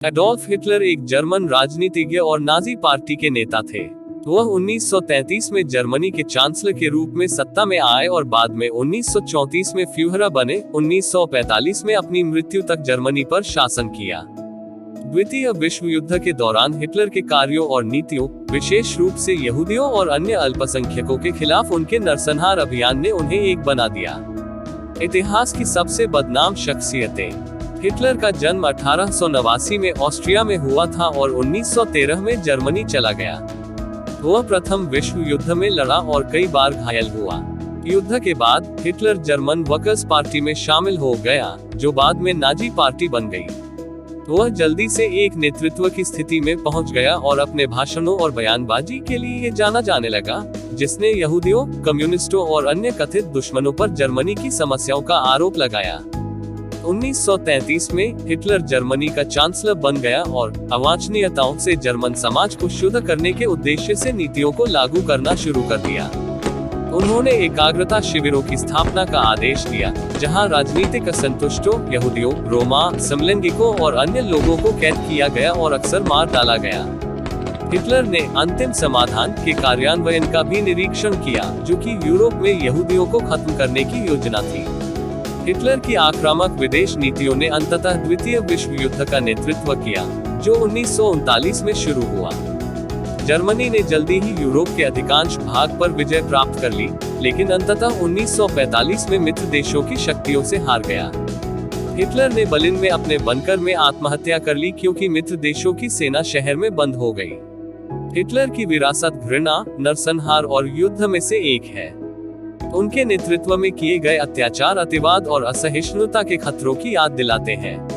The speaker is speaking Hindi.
एडोल्फ हिटलर एक जर्मन राजनीतिज्ञ और नाजी पार्टी के नेता थे। वह 1933 में जर्मनी के चांसलर के रूप में सत्ता में आए और बाद में 1934 में फ्यूहरर बने। 1945 में अपनी मृत्यु तक जर्मनी पर शासन किया। द्वितीय विश्व युद्ध के दौरान हिटलर के कार्यों और नीतियों, विशेष रूप से यहूदियों और अन्य अल्पसंख्यकों के खिलाफ उनके नरसंहार अभियान ने उन्हें एक बना दिया। इतिहास की सबसे बदनाम शख्सियतें। हिटलर का जन्म 1889 में ऑस्ट्रिया में हुआ था और 1913 में जर्मनी चला गया। वह प्रथम विश्व युद्ध में लड़ा और कई बार घायल हुआ। युद्ध के बाद हिटलर जर्मन वर्कर्स पार्टी में शामिल हो गया, जो बाद में नाजी पार्टी बन गई। वह जल्दी से एक नेतृत्व की स्थिति में पहुंच गया और अपने भाषणों और बयानबाजी के लिए जाना जाने लगा, जिसने यहूदियों, कम्युनिस्टों और अन्य कथित दुश्मनों पर जर्मनी की समस्याओं का आरोप लगाया। 1933 में हिटलर जर्मनी का चांसलर बन गया और अवांछनीयताओं से जर्मन समाज को शुद्ध करने के उद्देश्य से नीतियों को लागू करना शुरू कर दिया। उन्होंने एकाग्रता शिविरों की स्थापना का आदेश दिया, जहां राजनीतिक असंतुष्टों, यहूदियों, रोमा, समलैंगिकों और अन्य लोगों को कैद किया गया और अक्सर मार डाला गया। हिटलर ने अंतिम समाधान के कार्यान्वयन का भी निरीक्षण किया, जो कि यूरोप में यहूदियों को खत्म करने की योजना थी। हिटलर की आक्रामक विदेश नीतियों ने अंततः द्वितीय विश्व युद्ध का नेतृत्व किया, जो 1939 में शुरू हुआ। जर्मनी ने जल्दी ही यूरोप के अधिकांश भाग पर विजय प्राप्त कर ली, लेकिन अंततः 1945 में मित्र देशों की शक्तियों से हार गया। हिटलर ने बर्लिन में अपने बंकर में आत्महत्या कर ली, क्योंकि मित्र देशों की सेना शहर में बंद हो गई। हिटलर की विरासत घृणा, नरसंहार और युद्ध में से एक है। उनके नेतृत्व में किए गए अत्याचार, अतिवाद और असहिष्णुता के खतरों की याद दिलाते हैं।